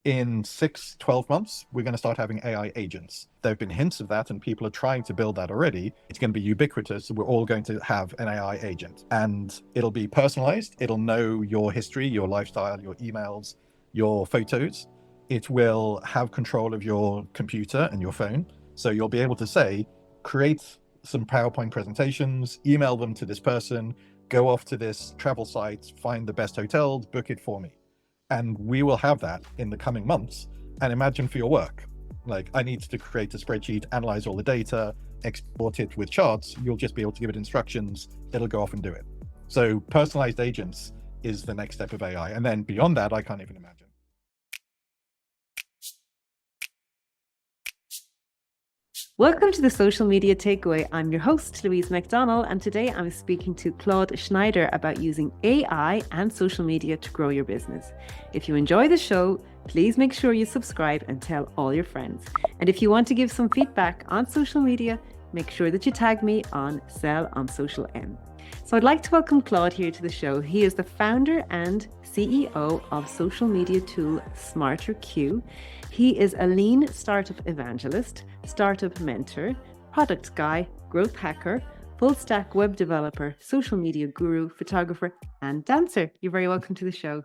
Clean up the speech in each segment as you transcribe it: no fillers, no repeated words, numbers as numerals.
In 6, 12 months, we're going to start having AI agents. There have been hints of that, and people are trying to build that already. It's going to be ubiquitous. We're all going to have an AI agent, and it'll be personalized. It'll know your history, your lifestyle, your emails, your photos. It will have control of your computer and your phone. So you'll be able to say, create some PowerPoint presentations, email them to this person, go off to this travel site, find the best hotels, book it for me. And we will have that in the coming months. And imagine for your work, like I need to create a spreadsheet, analyze all the data, export it with charts. You'll just be able to give it instructions. It'll go off and do it. So personalized agents is the next step of AI. And then beyond that, I can't even imagine. Welcome to the Social Media Takeaway. I'm your host, Louise McDonnell, and today I'm speaking to Claude Schneider about using AI and social media to grow your business. If you enjoy the show, please make sure you subscribe and tell all your friends. And if you want to give some feedback on social media, make sure that you tag me on Sell on Social M. So I'd like to welcome Claude here to the show. He is the founder and CEO of social media tool SmarterQ. He is a lean startup evangelist, startup mentor, product guy, growth hacker, full stack web developer, social media guru, photographer, and dancer. You're very welcome to the show.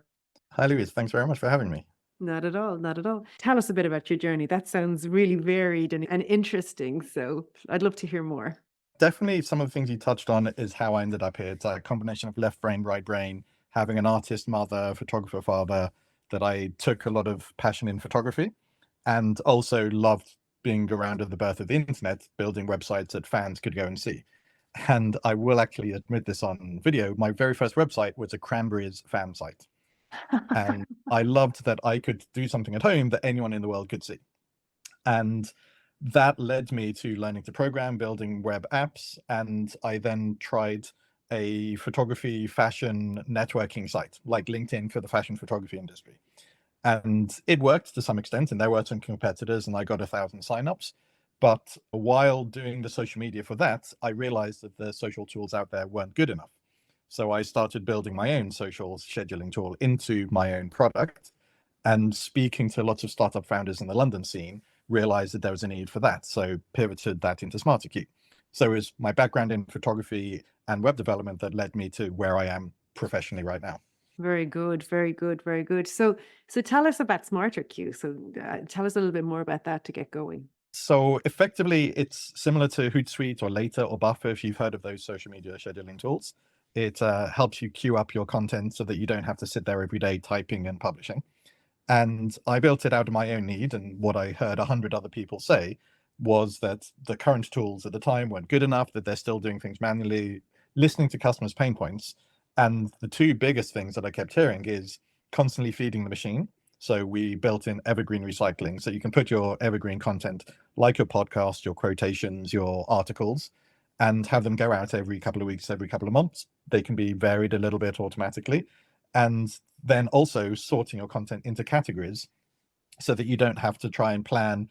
Hi, Louise. Thanks very much for having me. Not at all, not at all. Tell us a bit about your journey. That sounds really varied and interesting. So I'd love to hear more. Definitely some of the things you touched on is how I ended up here. It's a combination of left brain, right brain, having an artist mother, photographer father, that I took a lot of passion in photography and also loved being around at the birth of the internet, building websites that fans could go and see. And I will actually admit this on video. My very first website was a Cranberries fan site. And I loved that I could do something at home that anyone in the world could see. And that led me to learning to program, building web apps. And I then tried a photography fashion networking site like LinkedIn for the fashion photography industry. And it worked to some extent, and there were some competitors, and I got 1,000 signups. But while doing the social media for that, I realized that the social tools out there weren't good enough. So I started building my own social scheduling tool into my own product, and speaking to lots of startup founders in the London scene, realized that there was a need for that. So pivoted that into SmarterQ. So it was my background in photography and web development that led me to where I am professionally right now. Very good, very good, very good. So tell us about SmarterQ. So tell us a little bit more about that to get going. So effectively, it's similar to Hootsuite or Later or Buffer, if you've heard of those social media scheduling tools. It helps you queue up your content so that you don't have to sit there every day typing and publishing. And I built it out of my own need. And what I heard 100 other people say was that the current tools at the time weren't good enough, that they're still doing things manually, listening to customers' pain points. And the two biggest things that I kept hearing is constantly feeding the machine. So we built in evergreen recycling. So you can put your evergreen content, like your podcast, your quotations, your articles, and have them go out every couple of weeks, every couple of months. They can be varied a little bit automatically. And then also sorting your content into categories so that you don't have to try and plan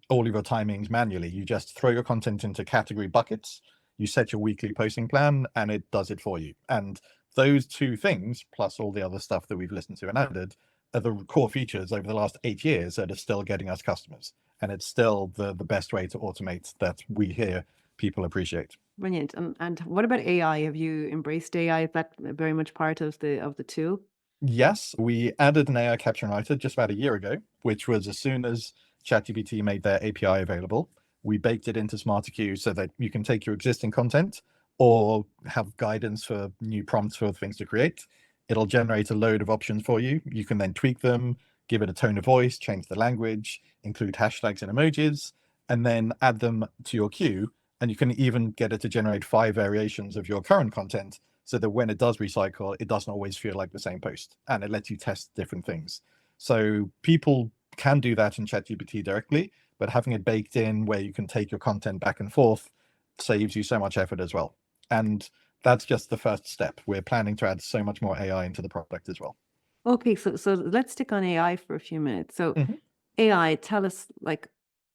all of your timings manually. You just throw your content into category buckets, you set your weekly posting plan, and it does it for you. And those two things, plus all the other stuff that we've listened to and added, are the core features over the last 8 years that are still getting us customers. And it's still the best way to automate that we hear people appreciate. Brilliant. And what about AI? Have you embraced AI? Is that very much part of the tool? Yes, we added an AI caption writer just about a year ago, which was as soon as ChatGPT made their API available, we baked it into SmarterQ so that you can take your existing content or have guidance for new prompts for things to create. It'll generate a load of options for you. You can then tweak them, give it a tone of voice, change the language, include hashtags and emojis, and then add them to your queue. And you can even get it to generate 5 variations of your current content so that when it does recycle, it doesn't always feel like the same post, and it lets you test different things. So people can do that in ChatGPT directly, but having it baked in where you can take your content back and forth saves you so much effort as well. And that's just the first step. We're planning to add so much more AI into the product as well. Okay, so let's stick on AI for a few minutes. So Mhm. AI, tell us like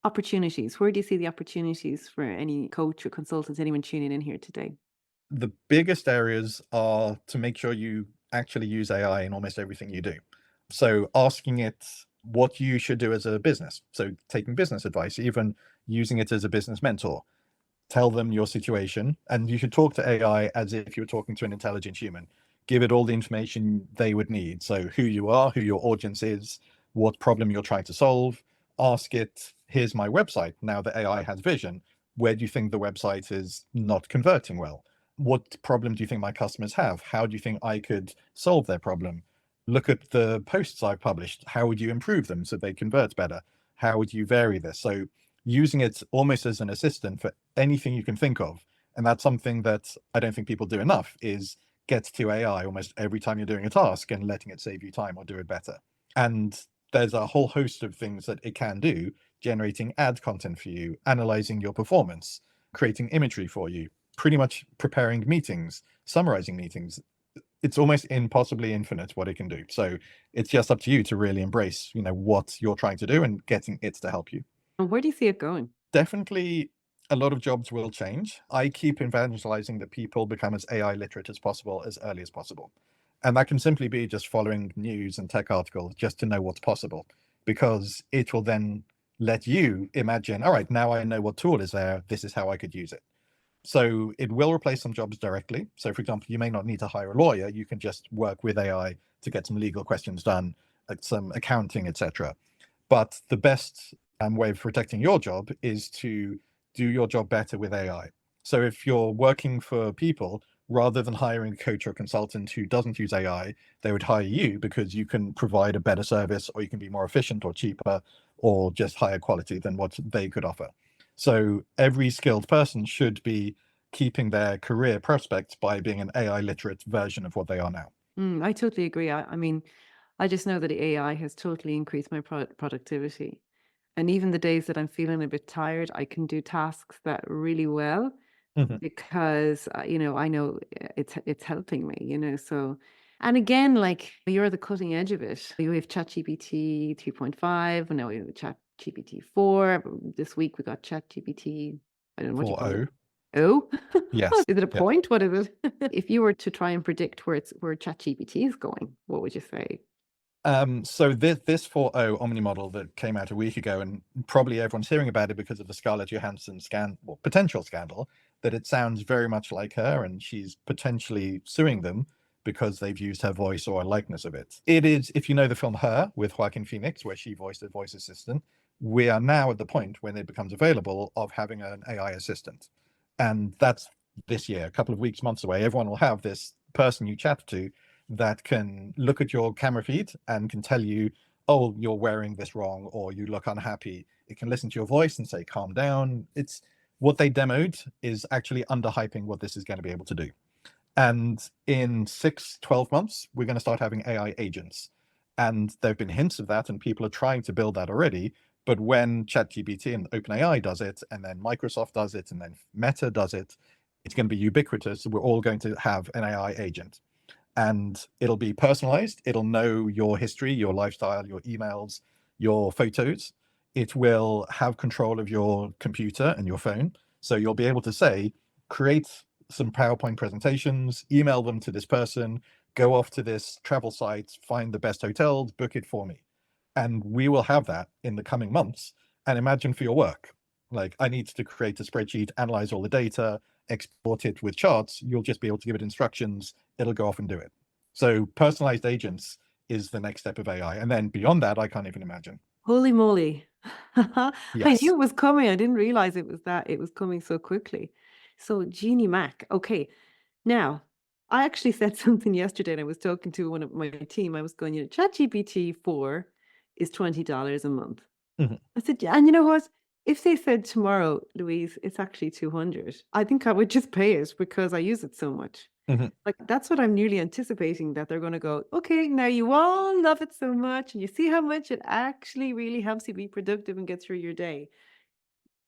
opportunities. Where do you see the opportunities for any coach or consultant, anyone tuning in here today? The biggest areas are to make sure you actually use AI in almost everything you do. So asking it what you should do as a business. So taking business advice, even using it as a business mentor. Tell them your situation, and you should talk to AI as if you were talking to an intelligent human. Give it all the information they would need. So who you are, who your audience is, what problem you're trying to solve. Ask it, here's my website. Now that AI has vision, where do you think the website is not converting well? What problem do you think my customers have? How do you think I could solve their problem? Look at the posts I've published. How would you improve them so they convert better? How would you vary this? So using it almost as an assistant for anything you can think of. And that's something that I don't think people do enough, is get to AI almost every time you're doing a task and letting it save you time or do it better. And there's a whole host of things that it can do, generating ad content for you, analyzing your performance, creating imagery for you, pretty much preparing meetings, summarizing meetings. It's almost impossibly infinite what it can do. So it's just up to you to really embrace, what you're trying to do and getting it to help you. And where do you see it going? Definitely a lot of jobs will change. I keep evangelizing that people become as AI literate as possible as early as possible. And that can simply be just following news and tech articles just to know what's possible, because it will then let you imagine, all right, now I know what tool is there. This is how I could use it. So it will replace some jobs directly. So for example, you may not need to hire a lawyer. You can just work with AI to get some legal questions done, some accounting, etc. But the best way of protecting your job is to do your job better with AI. So if you're working for people, rather than hiring a coach or consultant who doesn't use AI, they would hire you because you can provide a better service, or you can be more efficient or cheaper, or just higher quality than what they could offer. So every skilled person should be keeping their career prospects by being an AI literate version of what they are now. I totally agree. I mean, I just know that AI has totally increased my productivity. And even the days that I'm feeling a bit tired, I can do tasks that really well Mhm. because I know it's helping me, So, and again, like you're the cutting edge of it. We have ChatGPT 3.5, and now we have ChatGPT 4. This week we got ChatGPT. I don't know what you call it. 4.0. Oh, Yes. is it a Yeah. point? What is it? If you were to try and predict where ChatGPT is going, what would you say? So this 4.0 Omni model that came out a week ago, and probably everyone's hearing about it because of the Scarlett Johansson potential scandal, that it sounds very much like her, and she's potentially suing them because they've used her voice or a likeness of it. It is, if you know the film Her with Joaquin Phoenix, where she voiced a voice assistant, we are now at the point when it becomes available of having an AI assistant. And that's this year, a couple of weeks, months away. Everyone will have this person you chat to that can look at your camera feed and can tell you, oh, you're wearing this wrong, or you look unhappy. It can listen to your voice and say, calm down. It's what they demoed is actually underhyping what this is going to be able to do. And in 6-12 months, we're going to start having AI agents. And there have been hints of that, and people are trying to build that already. But when ChatGPT and OpenAI does it, and then Microsoft does it, and then Meta does it, it's going to be ubiquitous. We're all going to have an AI agent, and it'll be personalized. It'll know your history, your lifestyle, your emails, your photos. It will have control of your computer and your phone. So you'll be able to say, create some PowerPoint presentations, email them to this person, go off to this travel site, find the best hotels, book it for me. And we will have that in the coming months. And imagine for your work, like I need to create a spreadsheet, analyze all the data, export it with charts. You'll just be able to give it instructions. It'll go off and do it. So personalized agents is the next step of AI. And then beyond that, I can't even imagine. Holy moly. I knew Yes. it was coming. I didn't realize it was coming so quickly. So Genie Mac. Okay. Now, I actually said something yesterday and I was talking to one of my team. I was going, ChatGPT 4 is $20 a month. Mhm. I said, and you know what? If they said tomorrow, Louise, it's actually 200, I think I would just pay it because I use it so much. Mhm. Like that's what I'm newly anticipating, that they're going to go, okay, now you all love it so much and you see how much it actually really helps you be productive and get through your day.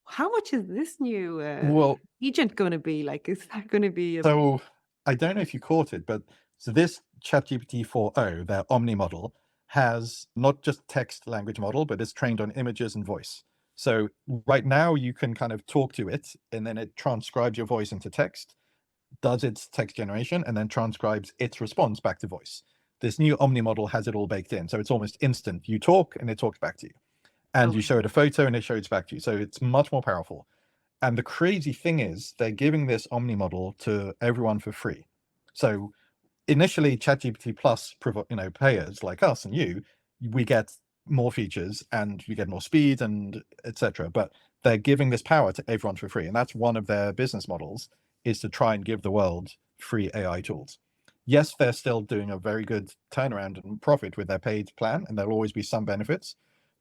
How much is this new Well, agent going to be? Like, is that going to be a so I don't know if you caught it, but so this ChatGPT 4.0, their Omni model, has not just text language model, but it's trained on images and voice. So right now you can kind of talk to it, and then it transcribes your voice into text, does its text generation, and then transcribes its response back to voice. This new Omni model has it all baked in. So it's almost instant. You talk and it talks back to you. And you Okay. show it a photo and it shows back to you. So it's much more powerful. And the crazy thing is they're giving this Omni model to everyone for free. So initially ChatGPT Plus, payers like us and you, we get more features and we get more speed and etc. But they're giving this power to everyone for free. And that's one of their business models, is to try and give the world free AI tools. Yes, they're still doing a very good turnaround and profit with their paid plan, and there'll always be some benefits,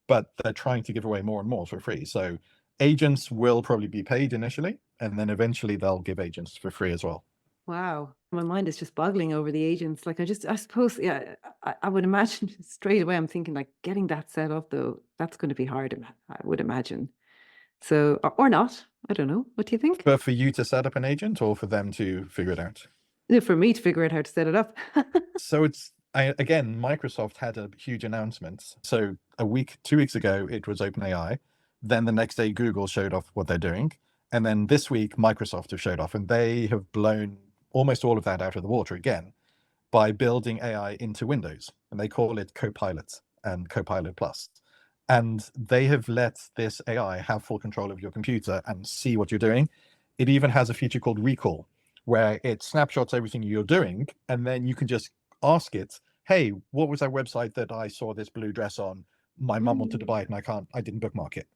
but they're trying to give away more and more for free. So agents will probably be paid initially, and then eventually they'll give agents for free as well. Wow. My mind is just boggling over the agents. Like I suppose, yeah, I would imagine straight away, I'm thinking like getting that set up though, that's going to be hard, I would imagine. So, or not. I don't know. What do you think? But for you to set up an agent or for them to figure it out? Yeah, for me to figure out how to set it up. So again, Microsoft had a huge announcement. So 2 weeks ago, it was OpenAI. Then the next day, Google showed off what they're doing. And then this week, Microsoft have showed off, and they have blown almost all of that out of the water again by building AI into Windows. And they call it Copilot and Copilot Plus. And they have let this AI have full control of your computer and see what you're doing. It even has a feature called Recall, where it snapshots everything you're doing, and then you can just ask it, hey, what was that website that I saw this blue dress on? My mum wanted to buy it and I didn't bookmark it.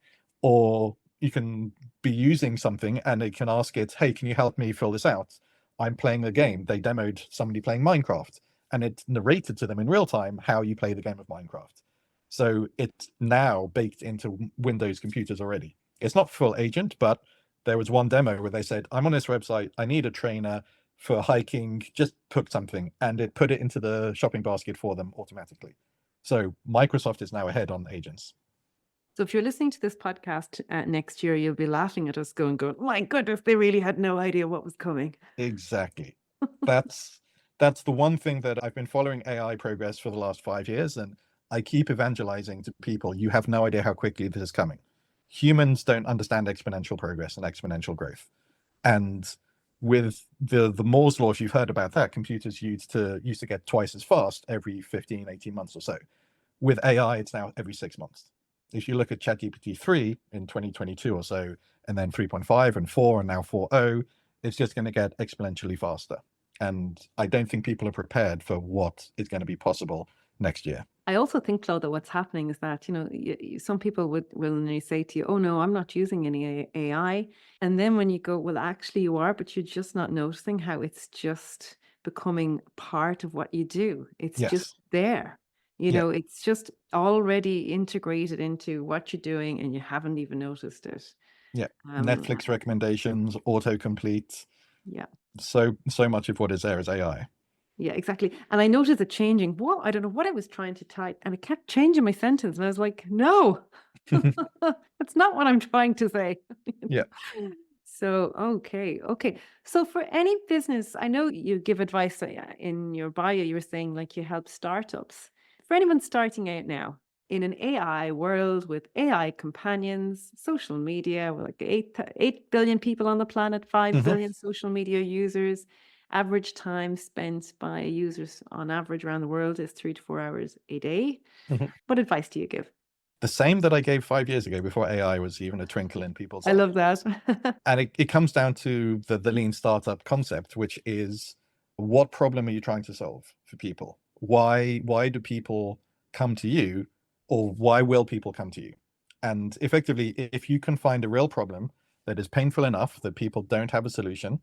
Or you can be using something and it can ask it, hey, can you help me fill this out? I'm playing a game. They demoed somebody playing Minecraft, and it narrated to them in real time how you play the game of Minecraft. So it's now baked into Windows computers already. It's not full agent, but there was one demo where they said, I'm on this website, I need a trainer for hiking, just put something, and it put it into the shopping basket for them automatically. So Microsoft is now ahead on agents. So if you're listening to this podcast next year, you'll be laughing at us going, my goodness, they really had no idea what was coming. Exactly. That's the one thing that I've been following AI progress for the last 5 years, and I keep evangelizing to people, you have no idea how quickly this is coming. Humans don't understand exponential progress and exponential growth. And with the Moore's law, if you've heard about that, computers used to get twice as fast every 15, 18 months or so. With AI, it's now every 6 months. If you look at ChatGPT 3 in 2022 or so, and then 3.5 and 4 and now 4.0, it's just going to get exponentially faster. And I don't think people are prepared for what is going to be possible next year. I also think, Claude, that what's happening is that, some people will say to you, oh, no, I'm not using any AI. And then when you go, well, actually you are, but you're just not noticing how it's just becoming part of what you do. It's just Yes. there. Yeah. It's just already integrated into what you're doing and you haven't even noticed it. Yeah. Netflix recommendations, autocomplete. Yeah. So much of what is there is AI. Yeah, exactly. And I noticed it changing. I don't know what I was trying to type, and it kept changing my sentence. And I was like, no, that's not what I'm trying to say. Yeah. So, okay. So for any business, I know you give advice in your bio, you were saying like you help startups. For anyone starting out now in an AI world with AI companions, social media, with like 8 billion people on the planet, 5 Mhm. billion social media users, average time spent by users on average around the world is 3 to 4 hours a day. Mhm. What advice do you give? The same that I gave 5 years ago before AI was even a twinkle in people's I eye. love that. And it comes down to the lean startup concept, which is, what problem are you trying to solve for people? Why do people come to you, or why will people come to you? And effectively, if you can find a real problem that is painful enough that people don't have a solution,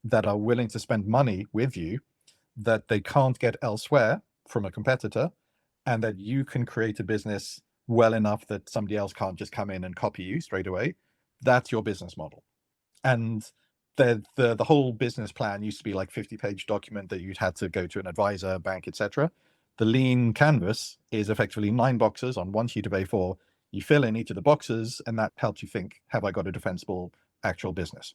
that are willing to spend money with you that they can't get elsewhere from a competitor, and that you can create a business well enough that somebody else can't just come in and copy you straight away, that's your business model. And the whole business plan used to be like 50-page document that you'd had to go to an advisor, bank, etc. The lean canvas is effectively 9 boxes on one sheet of A4. You fill in each of the boxes, and that helps you think, have I got a defensible actual business?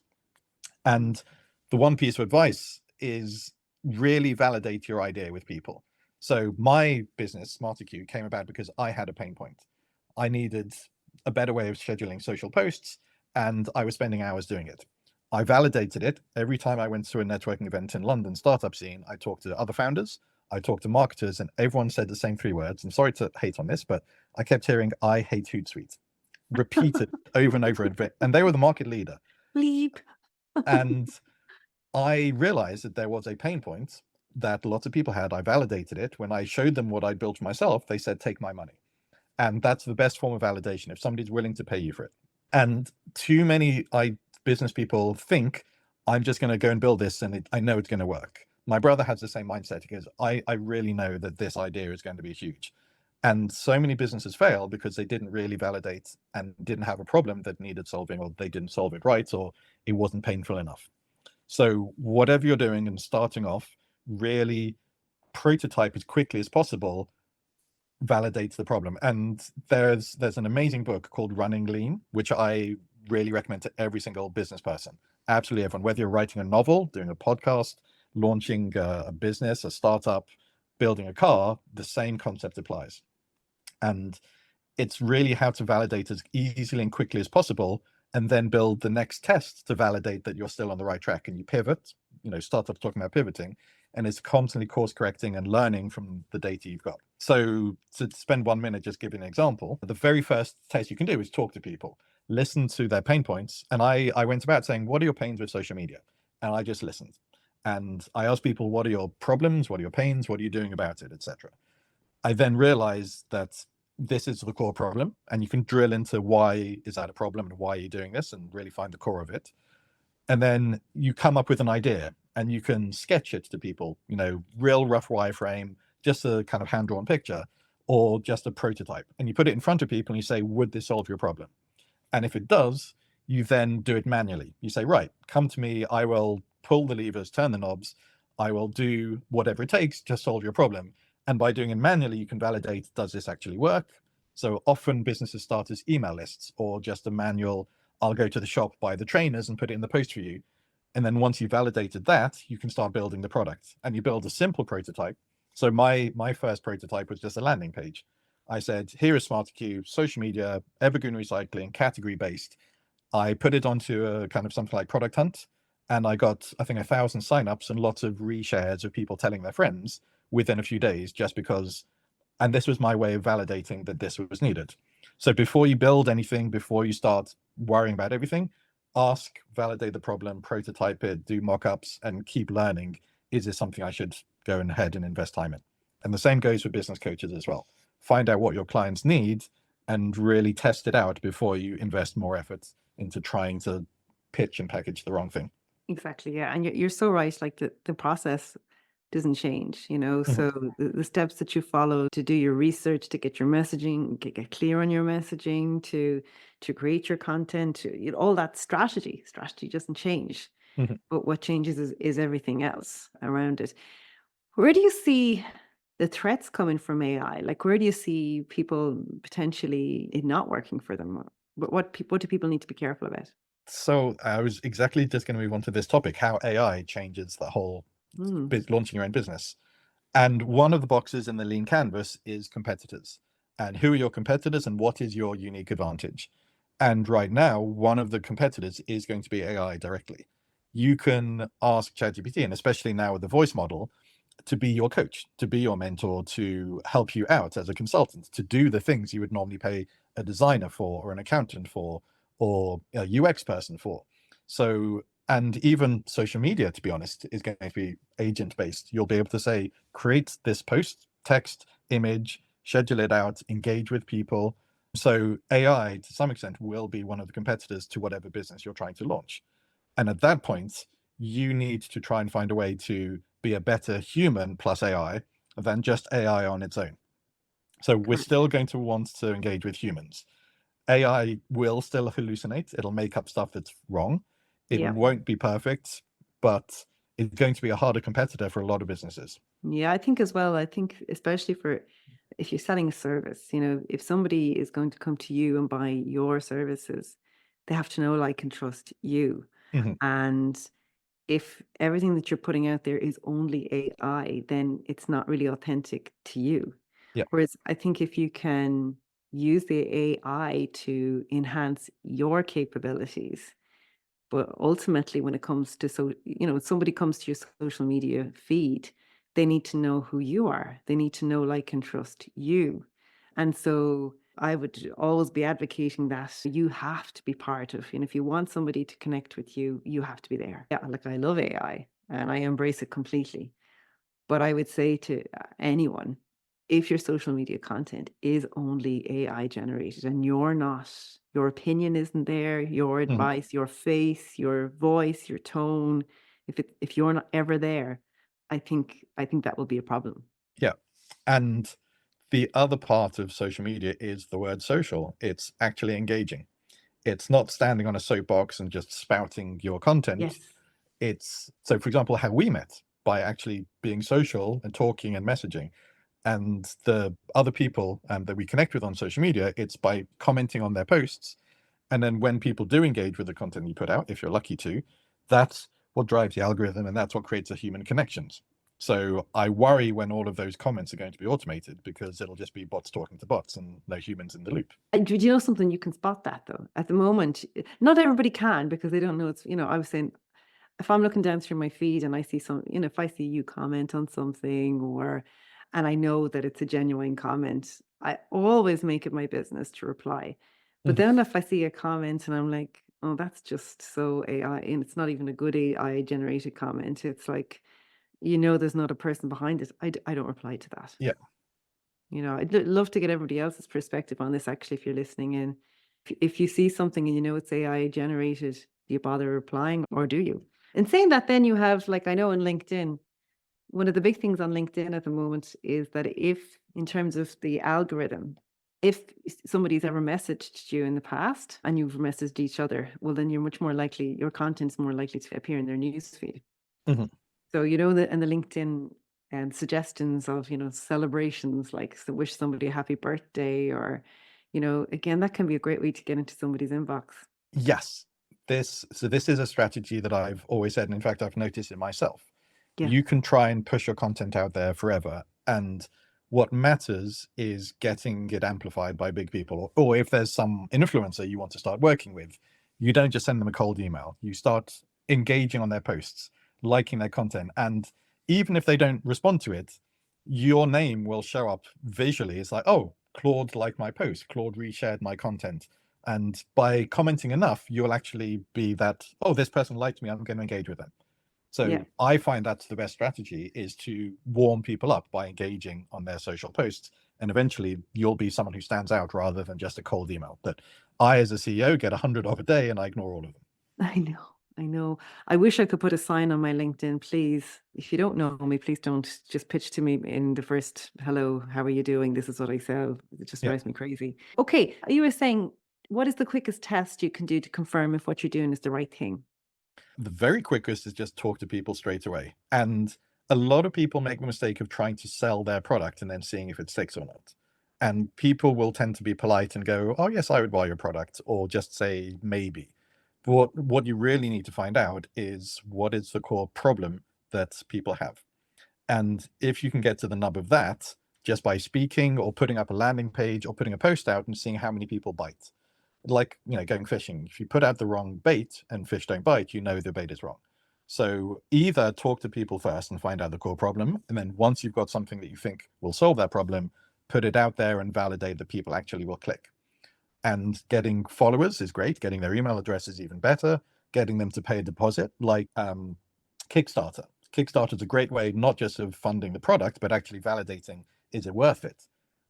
And the one piece of advice is, really validate your idea with people. So my business, SmarterQ, came about because I had a pain point. I needed a better way of scheduling social posts, and I was spending hours doing it. I validated it. Every time I went to a networking event in London, startup scene, I talked to other founders. I talked to marketers, and everyone said the same three words. I'm sorry to hate on this, but I kept hearing, I hate Hootsuite, repeated over and over again. And they were the market leader. Bleep. And I realized that there was a pain point that lots of people had. I validated it. When I showed them what I built for myself, they said, take my money. And that's the best form of validation, if somebody's willing to pay you for it. And too many business people think, I'm just going to go and build this and I know it's going to work. My brother has the same mindset. He goes, I really know that this idea is going to be huge. And so many businesses fail because they didn't really validate and didn't have a problem that needed solving, or they didn't solve it right, or it wasn't painful enough. So whatever you're doing and starting off, really prototype as quickly as possible, validates the problem. And there's an amazing book called Running Lean, which I really recommend to every single business person. Absolutely everyone, whether you're writing a novel, doing a podcast, launching a business, a startup, building a car, the same concept applies. And it's really how to validate as easily and quickly as possible, and then build the next test to validate that you're still on the right track. And you pivot, startups talking about pivoting, and it's constantly course correcting and learning from the data you've got. So to spend 1 minute just giving an example, the very first test you can do is talk to people, listen to their pain points. And I went about saying, what are your pains with social media? And I just listened. And I asked people, what are your problems? What are your pains? What are you doing about it, etc. I then realized that this is the core problem, and you can drill into why is that a problem and why are you doing this, and really find the core of it. And then you come up with an idea and you can sketch it to people, real rough wireframe, just a kind of hand-drawn picture, or just a prototype. And you put it in front of people and you say, would this solve your problem? And if it does, you then do it manually. You say, right, come to me, I will pull the levers, turn the knobs, I will do whatever it takes to solve your problem. And by doing it manually, you can validate, does this actually work? So often businesses start as email lists or just a manual, I'll go to the shop, buy the trainers and put it in the post for you. And then once you've validated that, you can start building the product, and you build a simple prototype. So my first prototype was just a landing page. I said, here is SmarterQ, social media, evergreen recycling, category based. I put it onto a kind of something like Product Hunt, and I got, I think, 1,000 signups and lots of reshares of people telling their friends within a few days, just because, and this was my way of validating that this was needed. So before you build anything, before you start worrying about everything, ask, validate the problem, prototype it, do mock-ups, and keep learning. Is this something I should go ahead and invest time in? And the same goes for business coaches as well. Find out what your clients need and really test it out before you invest more effort into trying to pitch and package the wrong thing. Exactly. Yeah. And you're so right. Like the process doesn't change, Mhm. so the steps that you follow to do your research, to get your messaging, get clear on your messaging, to create your content, all that strategy doesn't change. Mhm. But what changes is everything else around it. Where do you see the threats coming from AI? Like, where do you see people potentially it not working for them? What do people need to be careful about? So I was exactly just going to move on to this topic, how AI changes the whole Mm, launching your own business. And one of the boxes in the lean canvas is competitors. And who are your competitors and what is your unique advantage? And right now, one of the competitors is going to be AI directly. You can ask ChatGPT, and especially now with the voice model, to be your coach, to be your mentor, to help you out as a consultant, to do the things you would normally pay a designer for, or an accountant for, or a UX person for. So, and even social media, to be honest, is going to be agent based. You'll be able to say, create this post, text, image, schedule it out, engage with people. So AI, to some extent, will be one of the competitors to whatever business you're trying to launch. And at that point, you need to try and find a way to be a better human plus AI than just AI on its own. So we're correct. still going to want to engage with humans. AI will still hallucinate. It'll make up stuff that's wrong. It Yeah. won't be perfect, but it's going to be a harder competitor for a lot of businesses. Yeah, I think as well. I think especially for if you're selling a service, if somebody is going to come to you and buy your services, they have to know, like, and trust you. Mhm. And if everything that you're putting out there is only AI, then it's not really authentic to you. Yeah. Whereas I think if you can use the AI to enhance your capabilities, but ultimately when it comes to, somebody comes to your social media feed, they need to know who you are. They need to know, like, and trust you. And so I would always be advocating that you have to be part of, if you want somebody to connect with you, you have to be there. Yeah, like I love AI and I embrace it completely. But I would say to anyone, if your social media content is only AI generated and you're not, your opinion isn't there, your Mhm. advice, your face, your voice, your tone, if you're not ever there, I think that will be a problem. Yeah. And the other part of social media is the word social. It's actually engaging. It's not standing on a soapbox and just spouting your content. Yes. It's so, for example, how we met by actually being social and talking and messaging. And the other people that we connect with on social media, it's by commenting on their posts. And then when people do engage with the content you put out, if you're lucky to, that's what drives the algorithm and that's what creates the human connections. So I worry when all of those comments are going to be automated because it'll just be bots talking to bots and no humans in the loop. And do you know something? You can spot that though. At the moment, not everybody can because they don't know it's, I was saying, if I'm looking down through my feed and I see if I see you comment on something and I know that it's a genuine comment, I always make it my business to reply. But Mhm. then if I see a comment and I'm like, oh, that's just so AI, and it's not even a good AI generated comment, it's like, there's not a person behind it. I don't reply to that. Yeah. I'd love to get everybody else's perspective on this actually, if you're listening in. If you see something and you know it's AI generated, do you bother replying or do you? In saying that, then you have, like, I know in LinkedIn, one of the big things on LinkedIn at the moment is that if, in terms of the algorithm, if somebody's ever messaged you in the past and you've messaged each other, well, then you're much more likely, your content's more likely to appear in their newsfeed. Mhm. So, in the LinkedIn suggestions of, celebrations, like wish somebody a happy birthday or, again, that can be a great way to get into somebody's inbox. Yes. This is a strategy that I've always said, and in fact, I've noticed it myself. Yeah. You can try and push your content out there forever, and what matters is getting it amplified by big people, or if there's some influencer you want to start working with, you don't just send them a cold email. You start engaging on their posts, liking their content, and even if they don't respond to it, your name will show up visually. It's like, oh, Claude liked my post, Claude reshared my content. And by commenting enough, you'll actually be that, oh, this person liked me, I'm going to engage with them. Yeah. So I find that's the best strategy, is to warm people up by engaging on their social posts. And eventually you'll be someone who stands out rather than just a cold email. But I, as a CEO, get 100 of a day and I ignore all of them. I know. I know. I wish I could put a sign on my LinkedIn, please. If you don't know me, please don't just pitch to me in the first, hello, how are you doing? This is what I sell. It just Yeah. drives me crazy. Okay. You were saying, what is the quickest test you can do to confirm if what you're doing is the right thing? The very quickest is just talk to people straight away. And a lot of people make the mistake of trying to sell their product and then seeing if it sticks or not. And people will tend to be polite and go, oh, yes, I would buy your product, or just say maybe. But what you really need to find out is what is the core problem that people have. And if you can get to the nub of that just by speaking or putting up a landing page or putting a post out and seeing how many people bite, like, going fishing, if you put out the wrong bait and fish don't bite, the bait is wrong. So either talk to people first and find out the core problem, and then once you've got something that you think will solve that problem, put it out there and validate that people actually will click. And getting followers is great. Getting their email address is even better. Getting them to pay a deposit, like Kickstarter. Kickstarter is a great way not just of funding the product, but actually validating, is it worth it?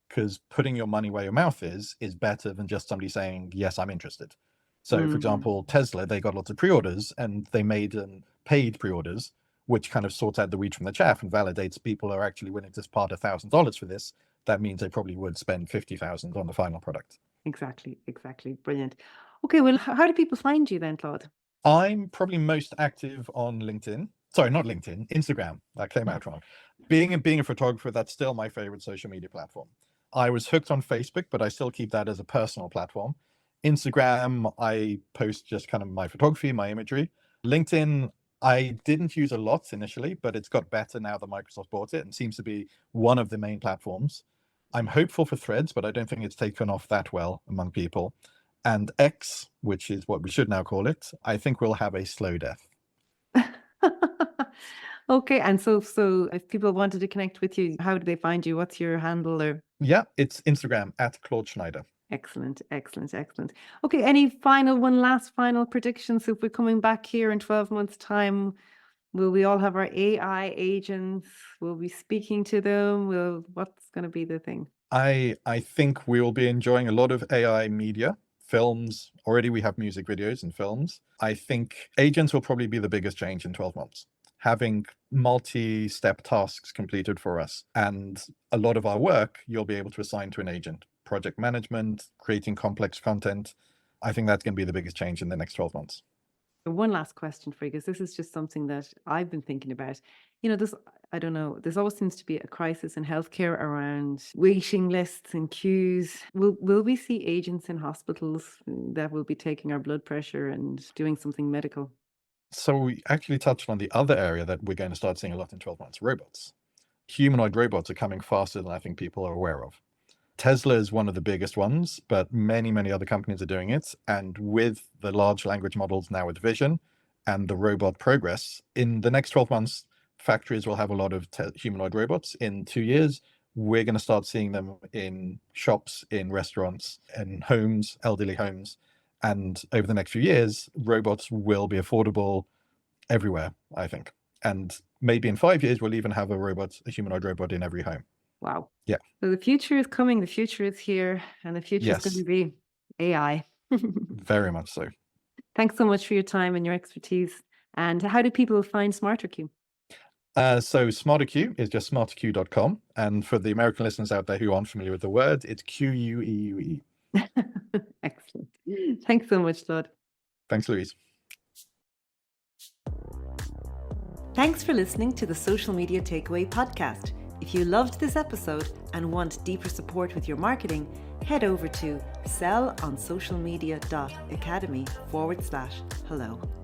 Because putting your money where your mouth is better than just somebody saying, yes, I'm interested. So, for Mm, example, Tesla, they got lots of pre-orders and they made paid pre-orders, which kind of sorts out the wheat from the chaff and validates people are actually willing to part $1,000 for this. That means they probably would spend 50,000 on the final product. exactly. Exactly. Brilliant. Okay. Well, how do people find you then, Claude? I'm probably most active on LinkedIn. Sorry, not LinkedIn, Instagram. That came out wrong. Being a photographer, that's still my favorite social media platform. I was hooked on Facebook, but I still keep that as a personal platform. Instagram, I post just kind of my photography, my imagery. LinkedIn, I didn't use a lot initially, but it's got better now that Microsoft bought it and seems to be one of the main platforms. I'm hopeful for Threads, but I don't think it's taken off that well among people. And X, which is what we should now call it, I think will have a slow death. Okay. And so if people wanted to connect with you, how do they find you? What's your handle or? Yeah, it's Instagram at Claude Schneider. Excellent, excellent, excellent. Okay, any one last final predictions? If we're coming back here in 12 months' time, will we all have our AI agents? Will we be speaking to them? What's going to be the thing? I think we will be enjoying a lot of AI media, films. Already we have music videos and films. I think agents will probably be the biggest change in 12 months. Having multi-step tasks completed for us, and a lot of our work you'll be able to assign to an agent. Project management, creating complex content. I think that's going to be the biggest change in the next 12 months. One last question for you, because this is just something that I've been thinking about. This, I don't know, there's always seems to be a crisis in healthcare around waiting lists and queues. Will we see agents in hospitals that will be taking our blood pressure and doing something medical? So we actually touched on the other area that we're going to start seeing a lot in 12 months, robots. Humanoid robots are coming faster than I think people are aware of. Tesla is one of the biggest ones, but many, many other companies are doing it. And with the large language models now with vision and the robot progress, in the next 12 months, factories will have a lot of humanoid robots. In 2 years, we're going to start seeing them in shops, in restaurants, in homes, elderly homes. And over the next few years, robots will be affordable everywhere, I think. And maybe in 5 years, we'll even have a humanoid robot in every home. Wow. Yeah. So the future is coming, the future is here, and the future is going Yes, to be AI. very much so. Thanks so much for your time and your expertise. And how do people find SmarterQ? So SmarterQ is just smarterq.com. And for the American listeners out there who aren't familiar with the word, it's Queue. Excellent. Thanks so much, Claude. Thanks, Louise. Thanks for listening to the Social Media Takeaway podcast. If you loved this episode and want deeper support with your marketing, head over to sellonsocialmedia.academy/hello.